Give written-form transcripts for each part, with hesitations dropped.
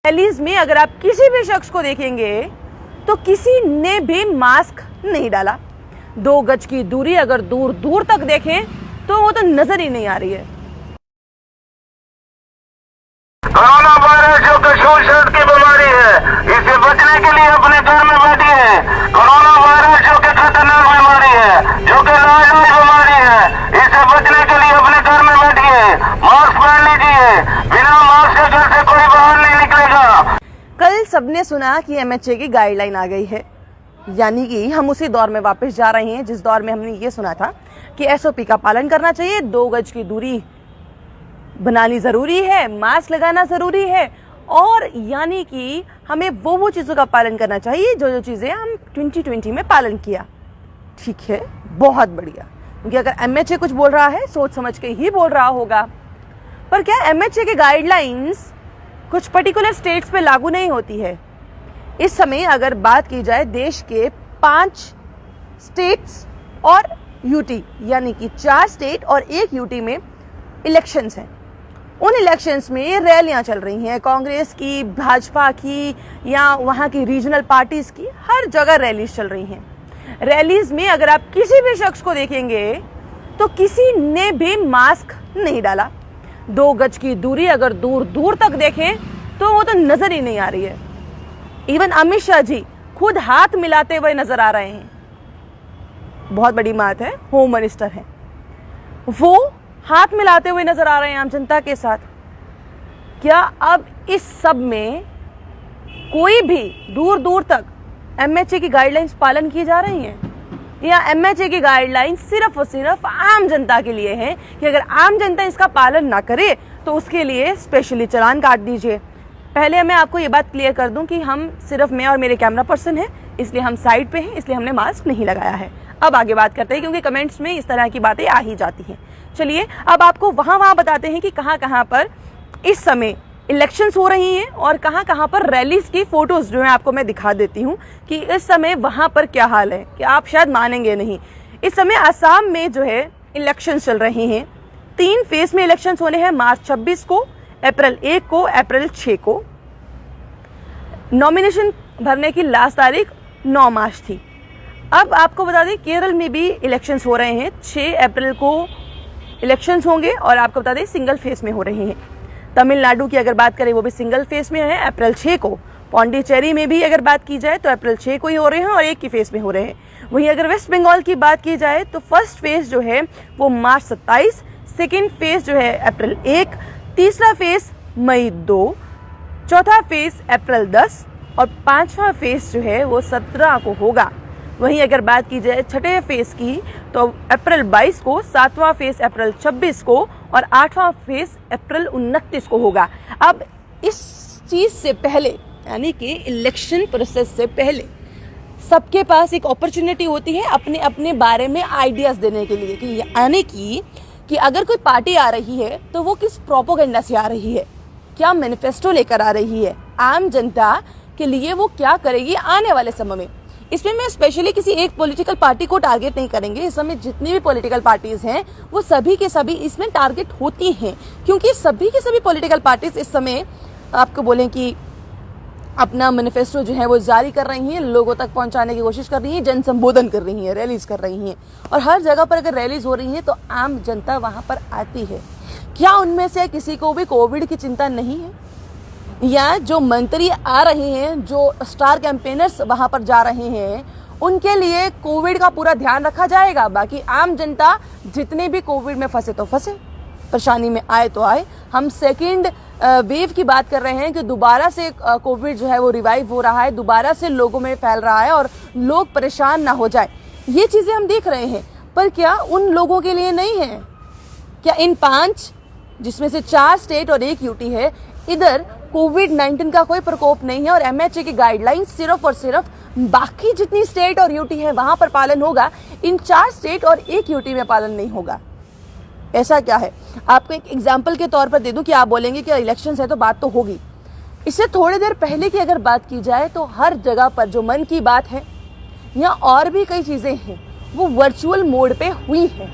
Rallies में अगर आप किसी भी शख्स को देखेंगे तो किसी ने भी मास्क नहीं डाला। 2 गज की दूरी अगर दूर दूर तक देखें तो वो तो नजर ही नहीं आ रही है। कोरोना वायरस जो कशोर शर्ट की बीमारी है, इससे बचने के लिए अपने घर में बैठिए। कोरोना वायरस जो कि खतरनाक बीमारी है, जो कि लाजमी बीमारी है, इससे बचने के लिए अपने घर में बैठिए। मास्क पहन लीजिए, बिना मास्क के घर से कोई बाहर नहीं निकलेगा। कल सबने सुना कि एमएचए की गाइडलाइन आ गई है, यानी कि हम उसी दौर में वापस जा रहे हैं जिस दौर में हमने ये सुना था कि एसओपी का पालन करना चाहिए, 2 गज की दूरी बनानी जरूरी है, मास्क लगाना जरूरी है, और यानी कि हमें वो चीजों का पालन करना चाहिए जो चीजें हम 2020 में पालन किया। ठीक है, बहुत बढ़िया, क्योंकि अगर एमएचए कुछ बोल रहा है सोच समझ के ही बोल रहा होगा। पर क्या एमएचए की गाइडलाइंस कुछ पर्टिकुलर स्टेट्स पे लागू नहीं होती है? इस समय अगर बात की जाए देश के 5 स्टेट्स और यूटी, यानी कि 4 स्टेट और 1 यूटी में इलेक्शंस हैं। उन इलेक्शंस में रैलियां चल रही हैं, कांग्रेस की, भाजपा की, या वहां की रीजनल पार्टीज की, हर जगह रैलीज चल रही हैं। रैलीज में अगर आप किसी भी शख्स को देखेंगे तो किसी ने भी मास्क नहीं डाला। 2 गज की दूरी अगर दूर दूर तक देखें तो वो तो नजर ही नहीं आ रही है। इवन अमित शाह जी खुद हाथ मिलाते हुए नजर आ रहे हैं। बहुत बड़ी बात है, होम मिनिस्टर हैं, वो हाथ मिलाते हुए नजर आ रहे हैं आम जनता के साथ। क्या अब इस सब में कोई भी दूर दूर तक एमएचए की गाइडलाइंस पालन की जा रही हैं, या एमएचए की गाइडलाइंस सिर्फ और सिर्फ आम जनता के लिए है कि अगर आम जनता इसका पालन ना करे तो उसके लिए स्पेशली चालान काट दीजिए? पहले मैं आपको ये बात क्लियर कर दूं कि हम सिर्फ मैं और मेरे कैमरा पर्सन हैं, इसलिए हम साइड पे हैं, इसलिए हमने मास्क नहीं लगाया है। अब आगे बात करते हैं, क्योंकि कमेंट्स में इस तरह की बातें आ ही जाती हैं। चलिए अब आपको वहां बताते हैं कि कहां पर इस समय इलेक्शंस हो रही हैं और कहां पर रैलीज की फोटोज जो है आपको मैं दिखा देती हूं कि इस समय वहां पर क्या हाल है, कि आप शायद मानेंगे नहीं। इस समय असम में जो है इलेक्शंस चल रहे हैं। 3 फेज में इलेक्शंस होने हैं, मार्च 26 को, अप्रैल 1 को, अप्रैल 6 को। नॉमिनेशन भरने की लास्ट तारीख 9 मार्च थी। अब आपको बता दें केरल में भी इलेक्शंस हो रहे हैं, 6 अप्रैल को इलेक्शंस होंगे, और आपको बता दें सिंगल फेज में हो रहे हैं। तमिलनाडु की अगर बात करें वो भी सिंगल फेज में है, अप्रैल 6 को। पौंडीचेरी में भी अगर बात की जाए तो अप्रैल 6 को ही हो रहे हैं और 1 की फेज में हो रहे हैं। वहीं अगर वेस्ट बंगाल की बात की जाए तो फर्स्ट फेज जो है वो मार्च 27, सेकेंड फेज जो है अप्रैल 1, तीसरा फेज मई 2, चौथा फेज अप्रैल 10 और 5वां फेज जो है वो 17 को होगा। वहीं अगर बात की जाए छठे फेज की तो अप्रैल 22 को, 7वां फेज अप्रैल 26 को और 8वां फेज अप्रैल 29 को होगा। अब इस चीज से पहले, यानी कि इलेक्शन प्रोसेस से पहले, सबके पास एक अपॉर्चुनिटी होती है अपने अपने बारे में आइडियाज देने के लिए, कि यानी कि अगर कोई पार्टी आ रही है तो वो किस प्रोपोगेंडा से आ रही है, क्या मैनिफेस्टो लेकर आ रही है, आम जनता के लिए वो क्या करेगी आने वाले समय में। इसमें मैं स्पेशली किसी एक पॉलिटिकल पार्टी को टारगेट नहीं करेंगे। इस समय जितनी भी पॉलिटिकल पार्टीज हैं वो सभी के सभी इसमें टारगेट होती हैं, क्योंकि सभी के सभी पॉलिटिकल पार्टीज इस समय आपको बोलें कि अपना मैनिफेस्टो जो है वो जारी कर रही हैं, लोगों तक पहुंचाने की कोशिश कर रही हैं, जन संबोधन कर रही हैं, रैलीज कर रही हैं, और हर जगह पर अगर रैलीज हो रही हैं तो आम जनता वहां पर आती है। क्या उनमें से किसी को भी कोविड की चिंता नहीं है? या जो मंत्री आ रहे हैं, जो स्टार कैंपेनर्स वहां पर जा रहे हैं, उनके लिए कोविड का पूरा ध्यान रखा जाएगा? बाकी आम जनता जितने भी कोविड में फंसे तो फंसे, परेशानी में आए तो आए। हम सेकेंड वेव की बात कर रहे हैं कि दोबारा से कोविड जो है वो रिवाइव हो रहा है, दोबारा से लोगों में फैल रहा है और लोग परेशान ना हो जाए, ये चीजें हम देख रहे हैं। पर क्या उन लोगों के लिए नहीं है? क्या इन 5 जिसमें से 4 स्टेट और 1 यूटी है, इधर कोविड-19 का कोई प्रकोप नहीं है और एमएचए की गाइडलाइंस सिर्फ और सिर्फ बाकी जितनी स्टेट और यूटी है वहां पर पालन होगा, इन 4 स्टेट और 1 यूटी में पालन नहीं होगा? ऐसा क्या है? आपको एक एग्जाम्पल के तौर पर दे दूं कि आप बोलेंगे कि इलेक्शंस है तो बात तो होगी। इससे थोड़ी देर पहले की अगर बात की जाए तो हर जगह पर जो मन की बात है या और भी कई चीजें हैं वो वर्चुअल मोड पे हुई है,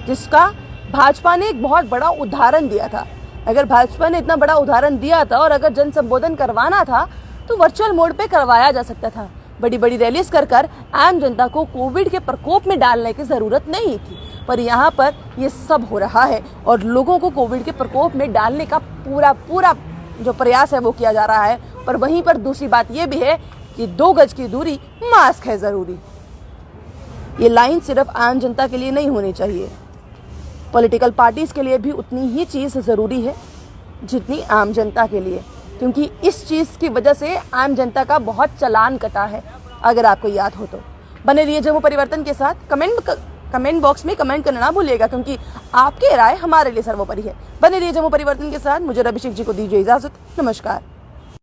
जिसका भाजपा ने एक बहुत बड़ा उदाहरण दिया था। अगर भाजपा ने इतना बड़ा उदाहरण दिया था और अगर जन संबोधन करवाना था तो वर्चुअल मोड पे करवाया जा सकता था। बड़ी बड़ी रैलीज कर आम जनता को कोविड के प्रकोप में डालने की जरूरत नहीं थी, पर यहाँ पर ये सब हो रहा है और लोगों को कोविड के प्रकोप में डालने का पूरा जो प्रयास है वो किया जा रहा है। पर वहीं पर दूसरी बात ये भी है कि 2 गज की दूरी, मास्क है जरूरी। ये लाइन सिर्फ आम जनता के लिए नहीं होनी चाहिए, पॉलिटिकल पार्टीज के लिए भी उतनी ही चीज जरूरी है जितनी आम जनता के लिए, क्योंकि इस चीज की वजह से आम जनता का बहुत चालान कटा है। अगर आपको याद हो तो बने रहिए जम्मू परिवर्तन के साथ। कमेंट बॉक्स में कमेंट करना ना भूलिएगा, क्योंकि आपकी राय हमारे लिए सर्वोपरि है। बने रहिए जम्मू परिवर्तन के साथ। मुझे अभिषेक जी को दीजिए इजाजत। नमस्कार।